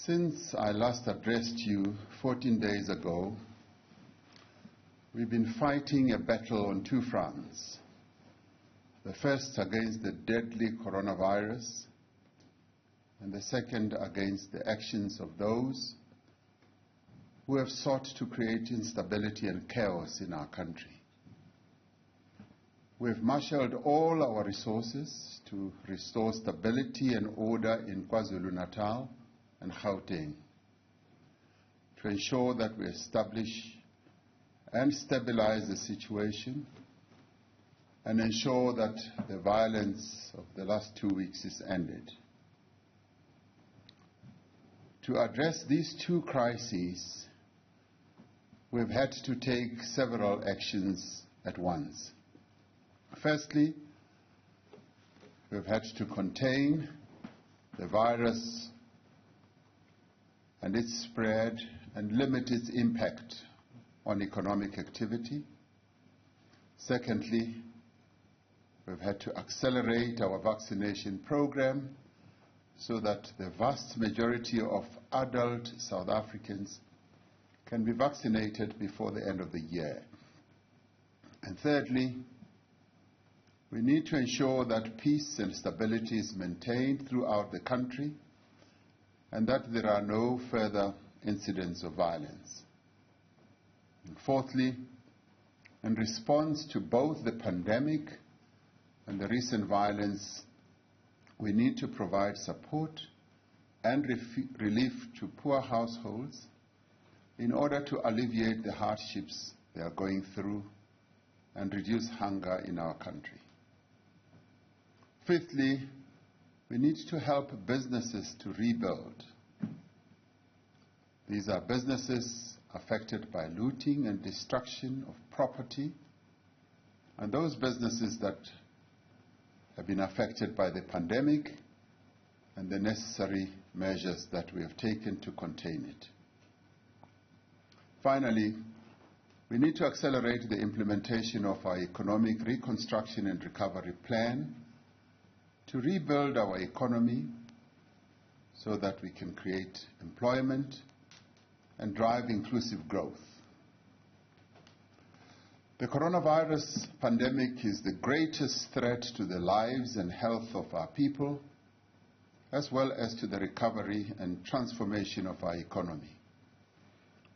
Since I last addressed you 14 days ago, we've been fighting a battle on two fronts. The first against the deadly coronavirus, and the second against the actions of those who have sought to create instability and chaos in our country. We have marshaled all our resources to restore stability and order in KwaZulu-Natal and Gauteng, to ensure that we establish and stabilize the situation and ensure that the violence of the last 2 weeks is ended. To address these two crises, we've had to take several actions at once. Firstly, we've had to contain the virus and its spread and limit its impact on economic activity. Secondly, we've had to accelerate our vaccination program so that the vast majority of adult South Africans can be vaccinated before the end of the year. And thirdly, we need to ensure that peace and stability is maintained throughout the country and that there are no further incidents of violence. And fourthly, in response to both the pandemic and the recent violence, we need to provide support and relief to poor households in order to alleviate the hardships they are going through and reduce hunger in our country. Fifthly, we need to help businesses to rebuild. These are businesses affected by looting and destruction of property, and those businesses that have been affected by the pandemic and the necessary measures that we have taken to contain it. Finally, we need to accelerate the implementation of our economic reconstruction and recovery plan to rebuild our economy so that we can create employment and drive inclusive growth. The coronavirus pandemic is the greatest threat to the lives and health of our people, as well as to the recovery and transformation of our economy.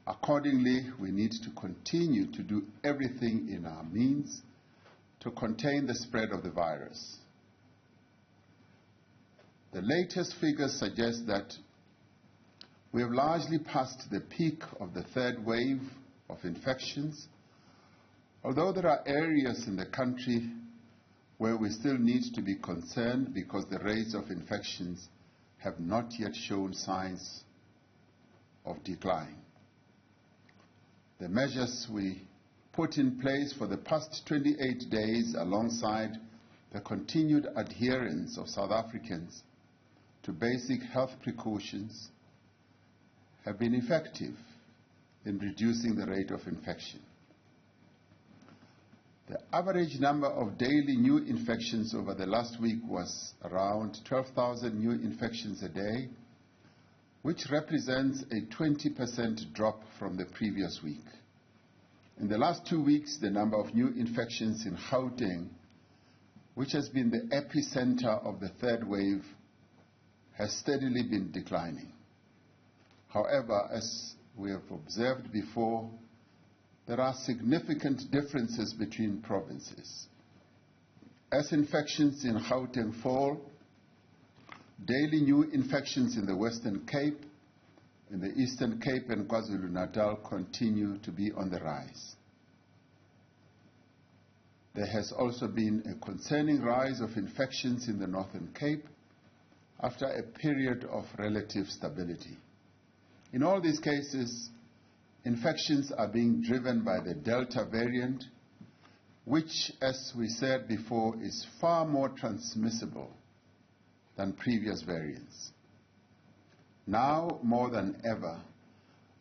Accordingly, we need to continue to do everything in our means to contain the spread of the virus. The latest figures suggest that we have largely passed the peak of the third wave of infections, although there are areas in the country where we still need to be concerned because the rates of infections have not yet shown signs of decline. The measures we put in place for the past 28 days, alongside the continued adherence of South Africans to basic health precautions, have been effective in reducing the rate of infection. The average number of daily new infections over the last week was around 12,000 new infections a day, which represents a 20% drop from the previous week. In the last 2 weeks, the number of new infections in Gauteng, which has been the epicenter of the third wave, has steadily been declining. However, as we have observed before, there are significant differences between provinces. As infections in Gauteng fall, daily new infections in the Western Cape, in the Eastern Cape and KwaZulu-Natal continue to be on the rise. There has also been a concerning rise of infections in the Northern Cape after a period of relative stability. In all these cases, infections are being driven by the Delta variant, which, as we said before, is far more transmissible than previous variants. Now, more than ever,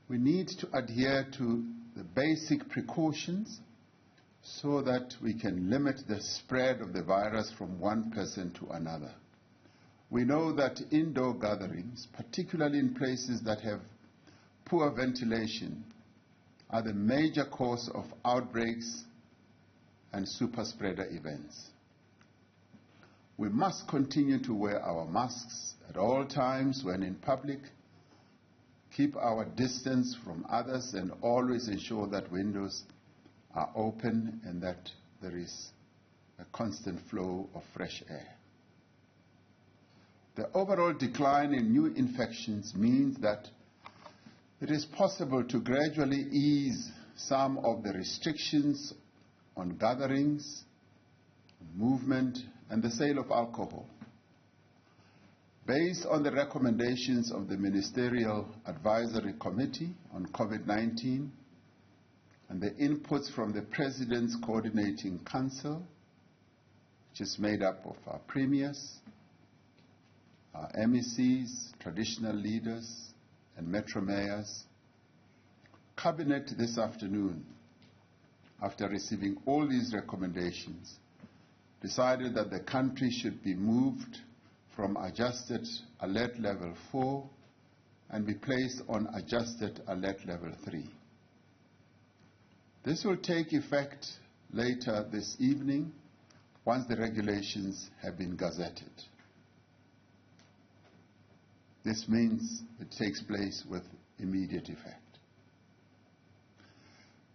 we need to adhere to the basic precautions so that we can limit the spread of the virus from one person to another. We know that indoor gatherings, particularly in places that have poor ventilation, are the major cause of outbreaks and super spreader events. We must continue to wear our masks at all times when in public, keep our distance from others, and always ensure that windows are open and that there is a constant flow of fresh air. The overall decline in new infections means that it is possible to gradually ease some of the restrictions on gatherings, movement, and the sale of alcohol. Based on the recommendations of the Ministerial Advisory Committee on COVID-19 and the inputs from the President's Coordinating Council, which is made up of our premiers, our MECs, traditional leaders, and metro mayors, Cabinet this afternoon, after receiving all these recommendations, decided that the country should be moved from adjusted alert level 4 and be placed on adjusted alert level 3. This will take effect later this evening once the regulations have been gazetted. This means it takes place with immediate effect.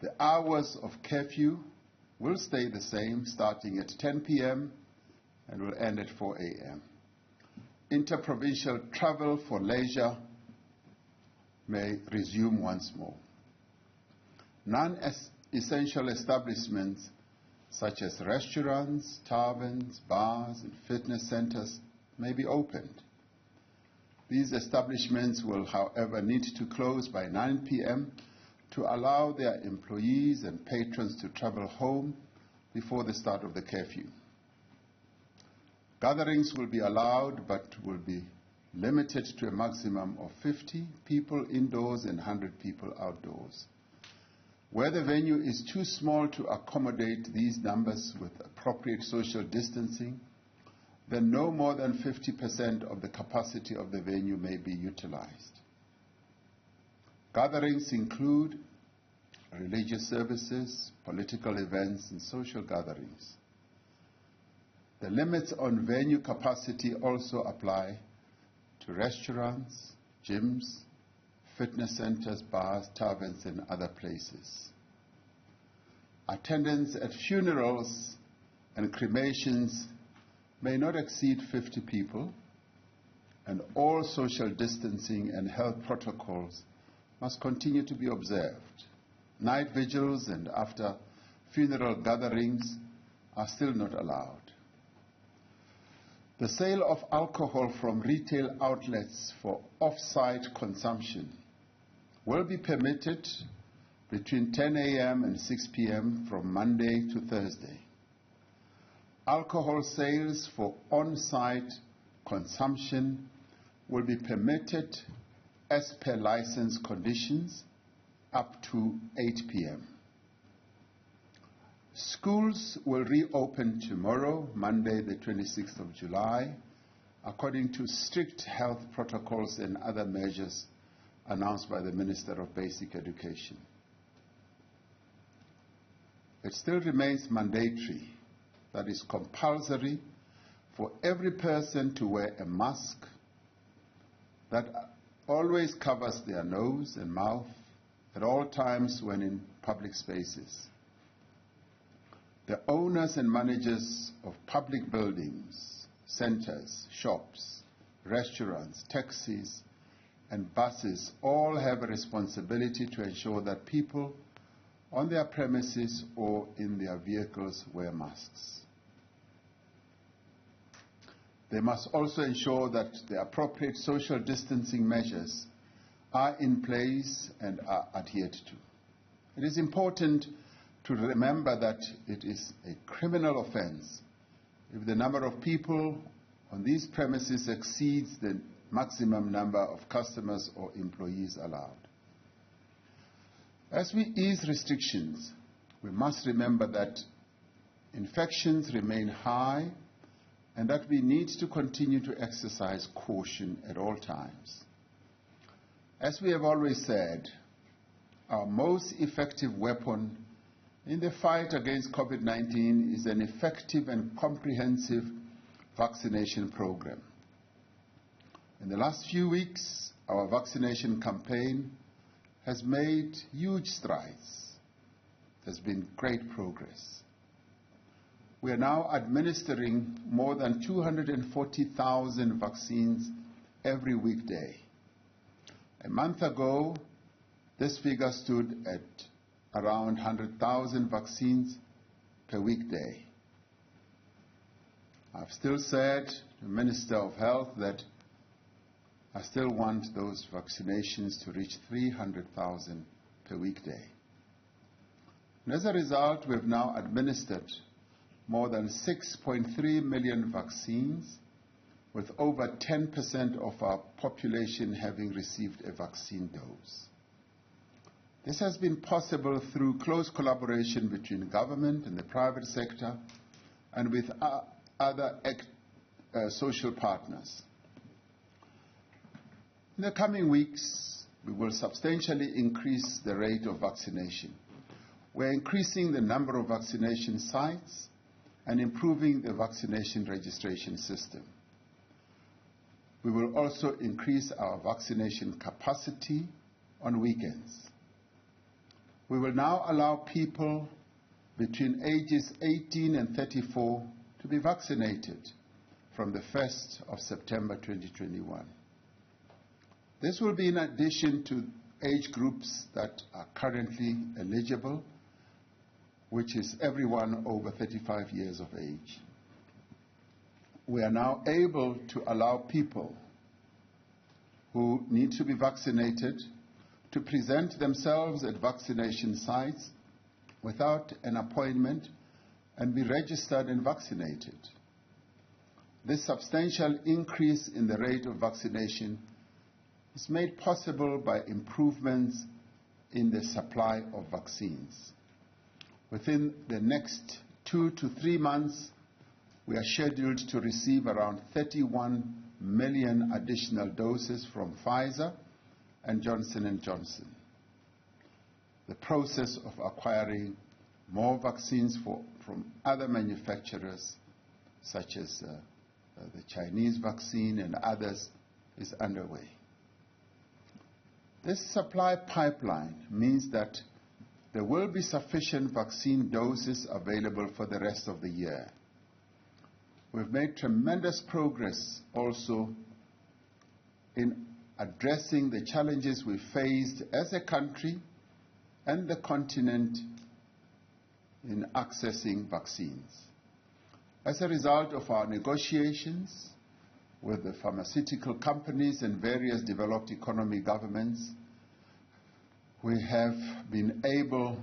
The hours of curfew will stay the same, starting at 10 p.m. and will end at 4 a.m. Interprovincial travel for leisure may resume once more. Non-essential establishments such as restaurants, taverns, bars, and fitness centers may be opened. These establishments will, however, need to close by 9 p.m. to allow their employees and patrons to travel home before the start of the curfew. Gatherings will be allowed, but will be limited to a maximum of 50 people indoors and 100 people outdoors. Where the venue is too small to accommodate these numbers with appropriate social distancing, then no more than 50% of the capacity of the venue may be utilized. Gatherings include religious services, political events, and social gatherings. The limits on venue capacity also apply to restaurants, gyms, fitness centers, bars, taverns, and other places. Attendance at funerals and cremations may not exceed 50 people, and all social distancing and health protocols must continue to be observed. Night vigils and after funeral gatherings are still not allowed. The sale of alcohol from retail outlets for off-site consumption will be permitted between 10 a.m. and 6 p.m. from Monday to Thursday. Alcohol sales for on-site consumption will be permitted as per license conditions up to 8 p.m. Schools will reopen tomorrow, Monday the 26th of July, according to strict health protocols and other measures announced by the Minister of Basic Education. It still remains mandatory, that is compulsory, for every person to wear a mask that always covers their nose and mouth at all times when in public spaces. The owners and managers of public buildings, centers, shops, restaurants, taxis, and buses all have a responsibility to ensure that people on their premises or in their vehicles wear masks. They must also ensure that the appropriate social distancing measures are in place and are adhered to. It is important to remember that it is a criminal offense if the number of people on these premises exceeds the maximum number of customers or employees allowed. As we ease restrictions, we must remember that infections remain high and that we need to continue to exercise caution at all times. As we have always said, our most effective weapon in the fight against COVID-19 is an effective and comprehensive vaccination program. In the last few weeks, our vaccination campaign has made huge strides. There's been great progress. We are now administering more than 240,000 vaccines every weekday. A month ago, this figure stood at around 100,000 vaccines per weekday. I've still said to the Minister of Health that I still want those vaccinations to reach 300,000 per weekday. And as a result, we've now administered more than 6.3 million vaccines, with over 10% of our population having received a vaccine dose. This has been possible through close collaboration between government and the private sector and with other social partners. In the coming weeks, we will substantially increase the rate of vaccination. We're increasing the number of vaccination sites and improving the vaccination registration system. We will also increase our vaccination capacity on weekends. We will now allow people between ages 18 and 34 to be vaccinated from the 1st of September 2021. This will be in addition to age groups that are currently eligible, which is everyone over 35 years of age. We are now able to allow people who need to be vaccinated to present themselves at vaccination sites without an appointment and be registered and vaccinated. This substantial increase in the rate of vaccination is made possible by improvements in the supply of vaccines. Within the next 2 to 3 months, we are scheduled to receive around 31 million additional doses from Pfizer and Johnson & Johnson. The process of acquiring more vaccines from other manufacturers, such as the Chinese vaccine and others, is underway. This supply pipeline means that there will be sufficient vaccine doses available for the rest of the year. We've made tremendous progress also in addressing the challenges we faced as a country and the continent in accessing vaccines. As a result of our negotiations with the pharmaceutical companies and various developed economy governments, we have been able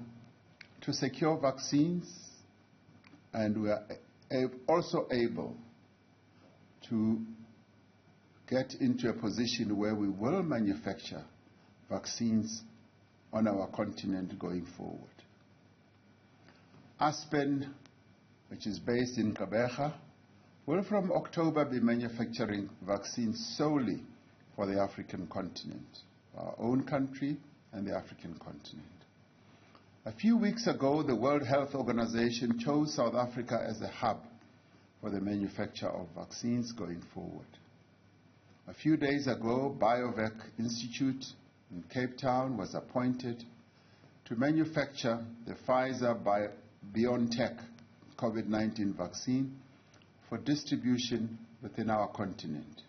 to secure vaccines, and we are also able to get into a position where we will manufacture vaccines on our continent going forward. Aspen, which is based in Gqeberha, will from October be manufacturing vaccines solely for the African continent, our own country and the African continent. A few weeks ago, the World Health Organization chose South Africa as a hub for the manufacture of vaccines going forward. A few days ago, BioVac Institute in Cape Town was appointed to manufacture the Pfizer-BioNTech COVID-19 vaccine for distribution within our continent.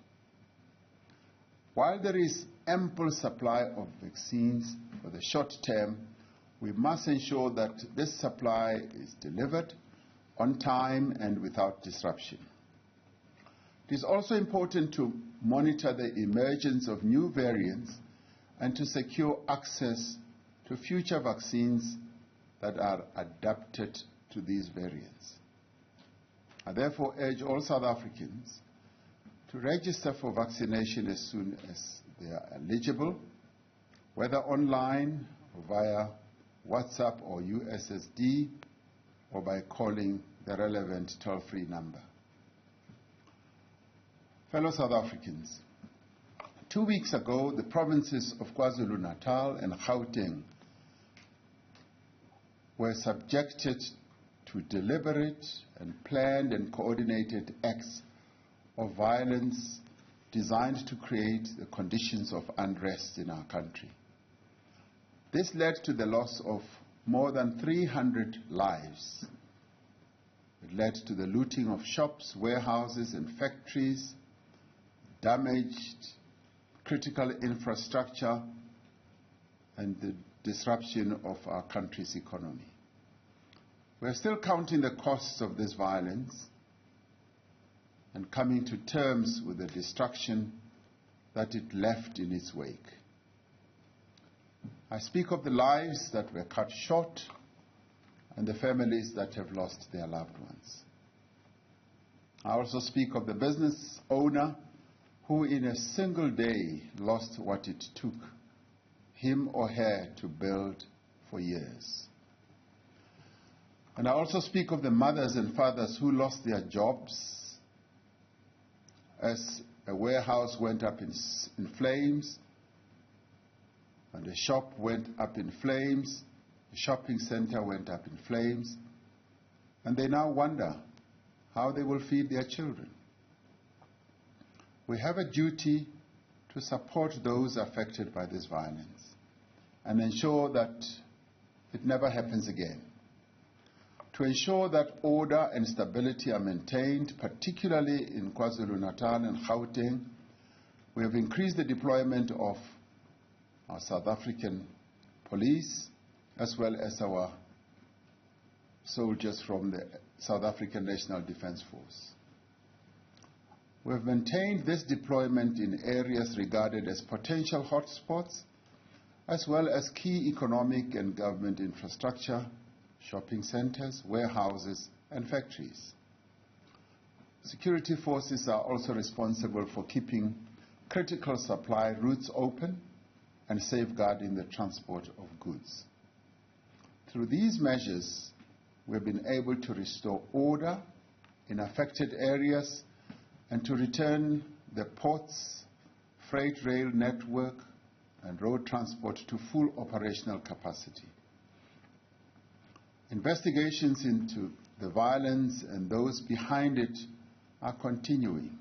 While there is ample supply of vaccines for the short term, we must ensure that this supply is delivered on time and without disruption. It is also important to monitor the emergence of new variants and to secure access to future vaccines that are adapted to these variants. I therefore urge all South Africans to register for vaccination as soon as they are eligible, whether online or via WhatsApp or USSD, or by calling the relevant toll-free number. Fellow South Africans, 2 weeks ago, the provinces of KwaZulu-Natal and Gauteng were subjected to deliberate and planned and coordinated acts of violence designed to create the conditions of unrest in our country. This led to the loss of more than 300 lives. It led to the looting of shops, warehouses, and factories, damaged critical infrastructure, and the disruption of our country's economy. We are still counting the costs of this violence and coming to terms with the destruction that it left in its wake. I speak of the lives that were cut short and the families that have lost their loved ones. I also speak of the business owner who in a single day lost what it took him or her to build for years. And I also speak of the mothers and fathers who lost their jobs as a warehouse went up in flames, and a shop went up in flames, a shopping center went up in flames, and they now wonder how they will feed their children. We have a duty to support those affected by this violence and ensure that it never happens again. To ensure that order and stability are maintained, particularly in KwaZulu-Natal and Gauteng, we have increased the deployment of our South African police as well as our soldiers from the South African National Defence Force. We have maintained this deployment in areas regarded as potential hotspots, as well as key economic and government infrastructure, shopping centers, warehouses, and factories. Security forces are also responsible for keeping critical supply routes open and safeguarding the transport of goods. Through these measures, we have been able to restore order in affected areas and to return the ports, freight rail network, and road transport to full operational capacity. Investigations into the violence and those behind it are continuing,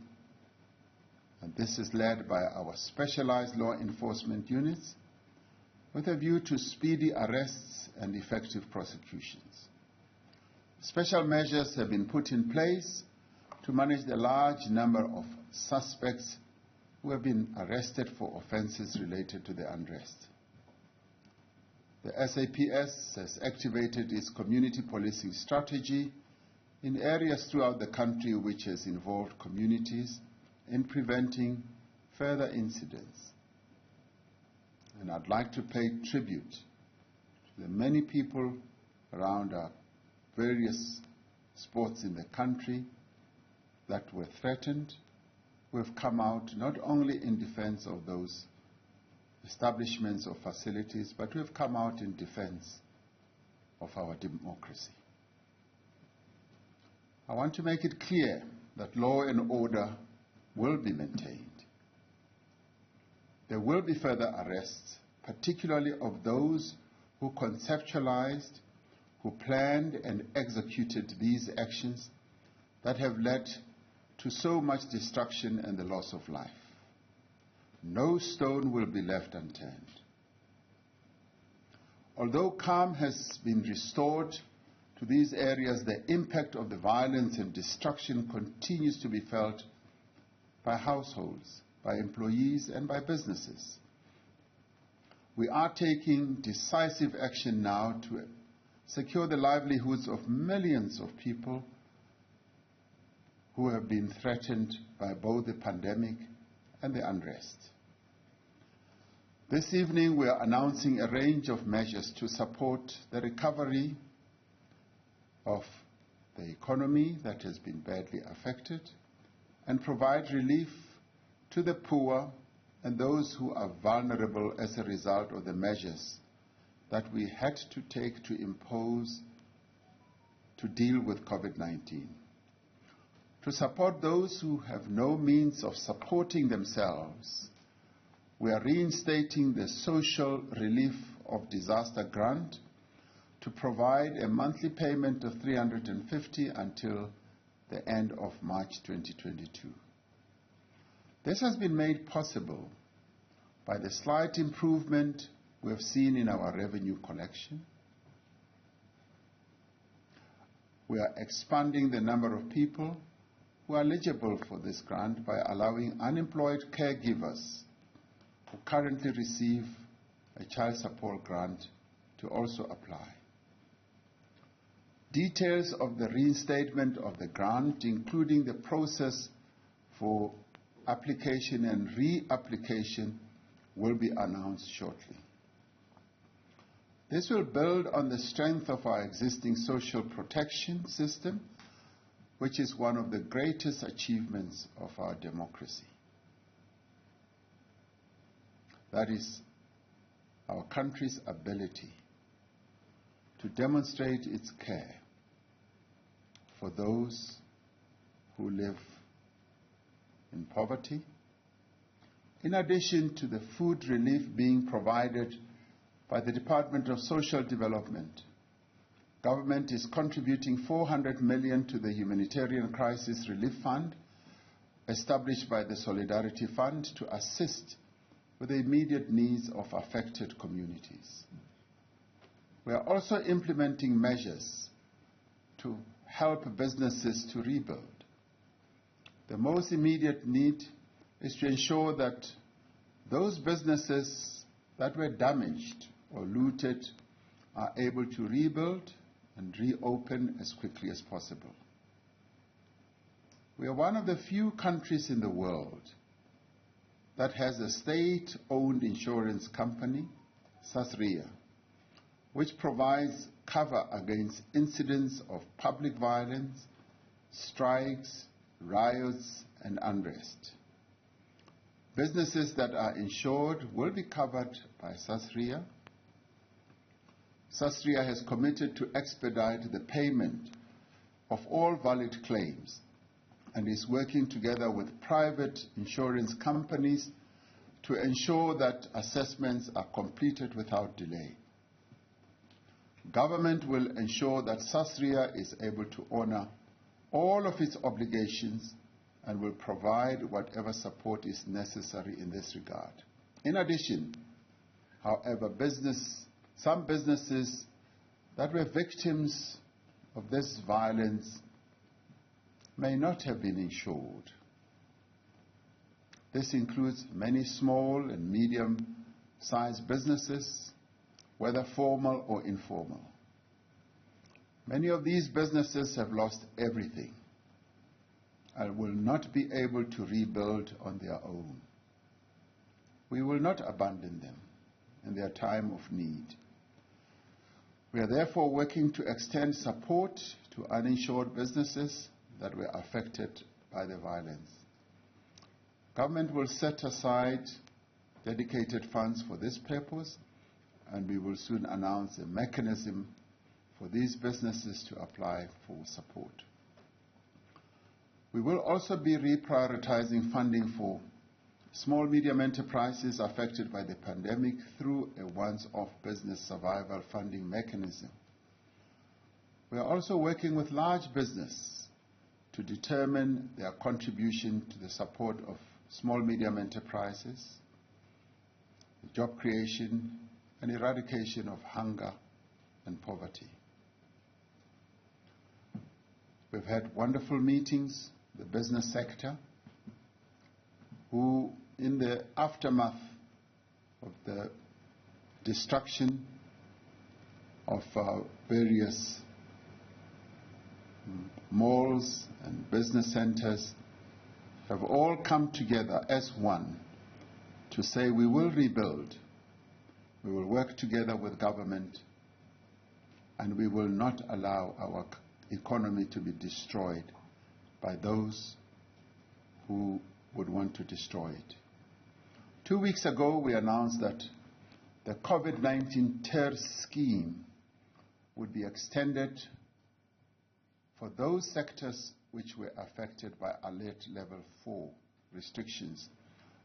and this is led by our specialized law enforcement units with a view to speedy arrests and effective prosecutions. Special measures have been put in place to manage the large number of suspects who have been arrested for offenses related to the unrest. The SAPS has activated its community policing strategy in areas throughout the country which has involved communities in preventing further incidents. And I'd like to pay tribute to the many people around our various spots in the country that were threatened, who have come out not only in defense of those establishments or facilities, but who have come out in defense of our democracy. I want to make it clear that law and order will be maintained. There will be further arrests, particularly of those who conceptualized, who planned and executed these actions that have led to so much destruction and the loss of life. No stone will be left unturned. Although calm has been restored to these areas, the impact of the violence and destruction continues to be felt by households, by employees, and by businesses. We are taking decisive action now to secure the livelihoods of millions of people who have been threatened by both the pandemic and the unrest. This evening, we are announcing a range of measures to support the recovery of the economy that has been badly affected and provide relief to the poor and those who are vulnerable as a result of the measures that we had to take to impose to deal with COVID-19. To support those who have no means of supporting themselves, we are reinstating the Social Relief of Disaster Grant to provide a monthly payment of $350 until the end of March 2022. This has been made possible by the slight improvement we have seen in our revenue collection. We are expanding the number of people who are eligible for this grant by allowing unemployed caregivers who currently receive a child support grant to also apply. Details of the reinstatement of the grant, including the process for application and reapplication, will be announced shortly. This will build on the strength of our existing social protection system, which is one of the greatest achievements of our democracy. That is our country's ability to demonstrate its care for those who live in poverty, in addition to the food relief being provided by the Department of Social Development. Government is contributing $400 million to the Humanitarian Crisis Relief Fund, established by the Solidarity Fund, to assist with the immediate needs of affected communities. We are also implementing measures to help businesses to rebuild. The most immediate need is to ensure that those businesses that were damaged or looted are able to rebuild and reopen as quickly as possible. We are one of the few countries in the world that has a state-owned insurance company, SASRIA, which provides cover against incidents of public violence, strikes, riots, and unrest. Businesses that are insured will be covered by SASRIA. SASRIA has committed to expedite the payment of all valid claims and is working together with private insurance companies to ensure that assessments are completed without delay. Government will ensure that SASRIA is able to honor all of its obligations and will provide whatever support is necessary in this regard. In addition, however, some businesses that were victims of this violence may not have been insured. This includes many small and medium-sized businesses, whether formal or informal. Many of these businesses have lost everything and will not be able to rebuild on their own. We will not abandon them in their time of need. We are therefore working to extend support to uninsured businesses that were affected by the violence. Government will set aside dedicated funds for this purpose, and we will soon announce a mechanism for these businesses to apply for support. We will also be reprioritizing funding for small medium enterprises affected by the pandemic through a once-off business survival funding mechanism. We are also working with large business to determine their contribution to the support of small medium enterprises, job creation, and eradication of hunger and poverty. We've had wonderful meetings, the business sector, who in the aftermath of the destruction of various malls and business centers have all come together as one to say we will rebuild, we will work together with government, and we will not allow our economy to be destroyed by those who would want to destroy it. 2 weeks ago, we announced that the COVID-19 TERS scheme would be extended for those sectors which were affected by Alert Level 4 restrictions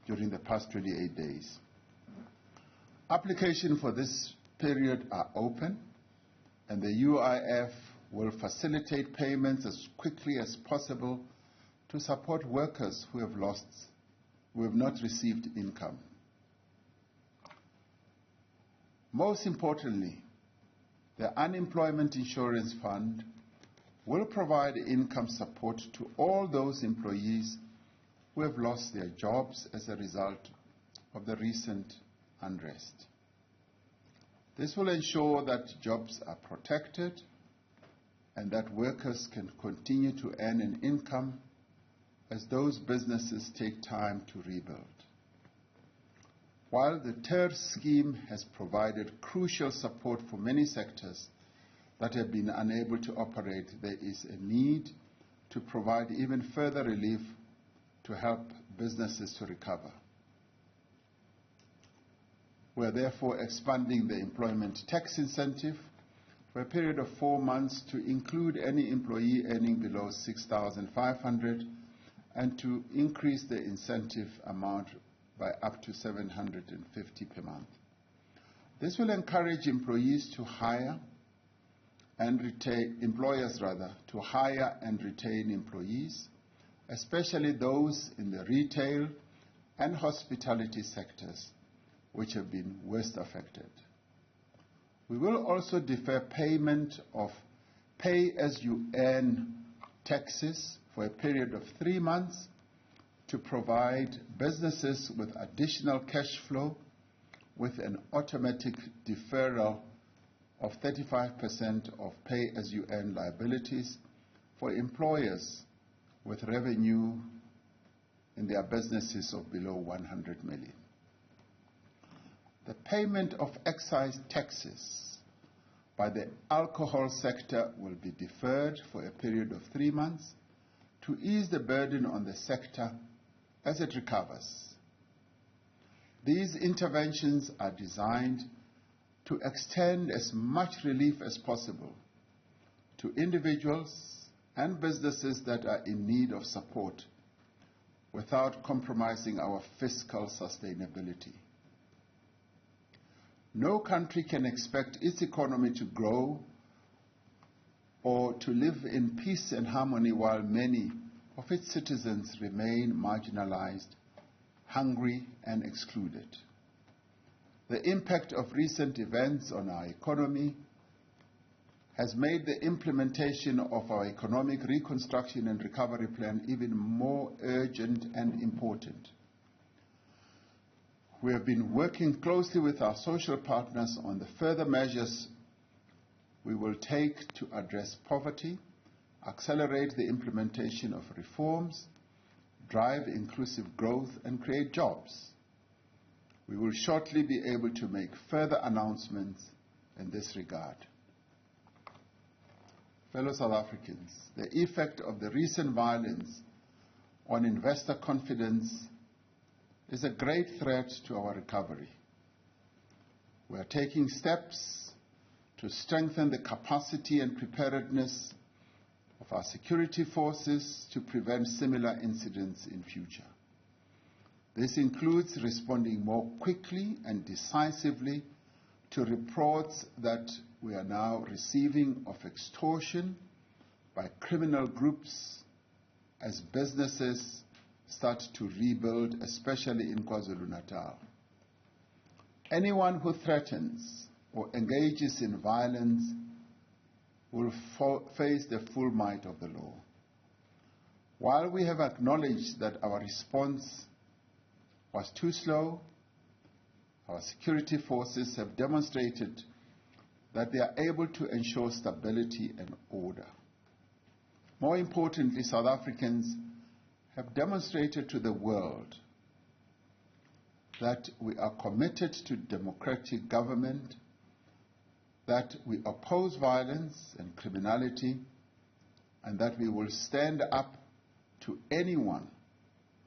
during the past 28 days. Applications for this period are open, and the UIF will facilitate payments as quickly as possible to support workers who have not received income. Most importantly, the Unemployment Insurance Fund will provide income support to all those employees who have lost their jobs as a result of the recent unrest. This will ensure that jobs are protected and that workers can continue to earn an income as those businesses take time to rebuild. While the TER scheme has provided crucial support for many sectors that have been unable to operate, there is a need to provide even further relief to help businesses to recover. We are therefore expanding the employment tax incentive for a period of 4 months to include any employee earning below $6,500 and to increase the incentive amount by up to $750 per month. This will encourage employers to hire and retain employees, especially those in the retail and hospitality sectors, which have been worst affected. We will also defer payment of pay-as-you-earn taxes for a period of 3 months to provide businesses with additional cash flow with an automatic deferral of 35% of pay-as-you-earn liabilities for employers with revenue in their businesses of below 100 million. The payment of excise taxes by the alcohol sector will be deferred for a period of 3 months to ease the burden on the sector as it recovers. These interventions are designed to extend as much relief as possible to individuals and businesses that are in need of support without compromising our fiscal sustainability. No country can expect its economy to grow or to live in peace and harmony while many of its citizens remain marginalized, hungry, and excluded. The impact of recent events on our economy has made the implementation of our economic reconstruction and recovery plan even more urgent and important. We have been working closely with our social partners on the further measures we will take to address poverty, accelerate the implementation of reforms, drive inclusive growth, and create jobs. We will shortly be able to make further announcements in this regard. Fellow South Africans, the effect of the recent violence on investor confidence is a great threat to our recovery. We are taking steps to strengthen the capacity and preparedness of our security forces to prevent similar incidents in future. This includes responding more quickly and decisively to reports that we are now receiving of extortion by criminal groups as businesses start to rebuild, especially in KwaZulu-Natal. Anyone who threatens or engages in violence will face the full might of the law. While we have acknowledged that our response was too slow, our security forces have demonstrated that they are able to ensure stability and order. More importantly, South Africans have demonstrated to the world that we are committed to democratic government, that we oppose violence and criminality, and that we will stand up to anyone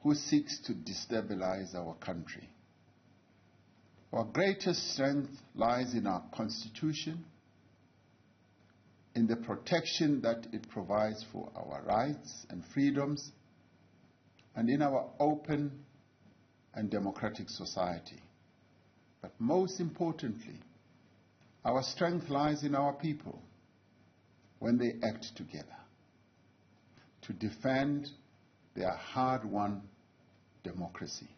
who seeks to destabilize our country. Our greatest strength lies in our Constitution, in the protection that it provides for our rights and freedoms, and in our open and democratic society. But most importantly, our strength lies in our people when they act together to defend their hard-won democracy.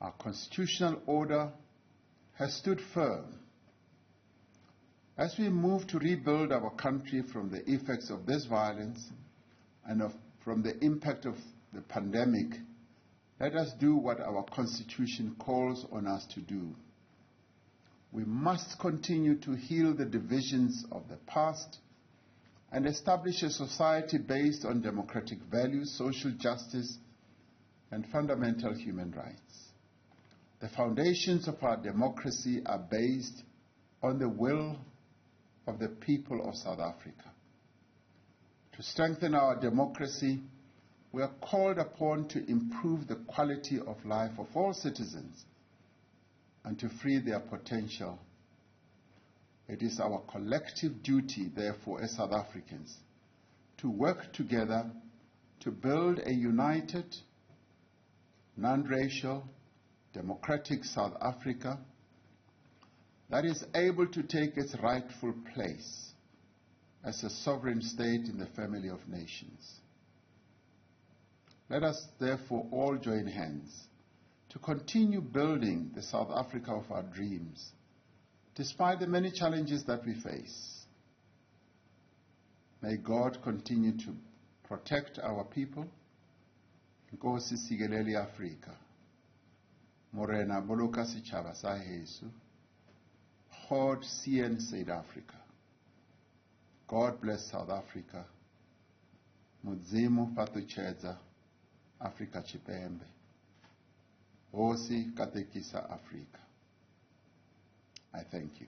Our constitutional order has stood firm. As we move to rebuild our country from the effects of this violence and from the impact of the pandemic, let us do what our Constitution calls on us to do. We must continue to heal the divisions of the past and establish a society based on democratic values, social justice, and fundamental human rights. The foundations of our democracy are based on the will of the people of South Africa. To strengthen our democracy, we are called upon to improve the quality of life of all citizens and to free their potential. It is our collective duty, therefore, as South Africans, to work together to build a united, non-racial, democratic South Africa that is able to take its rightful place as a sovereign state in the family of nations. Let us therefore all join hands to continue building the South Africa of our dreams, despite the many challenges that we face. May God continue to protect our people. Nkosi sikelele Afrika. Morena boloka setjhaba sa heso. God seën South Africa. God bless South Africa. Mudzimu patuchedza Afrika Chipembe. Hosi katekisa Afrika. I thank you.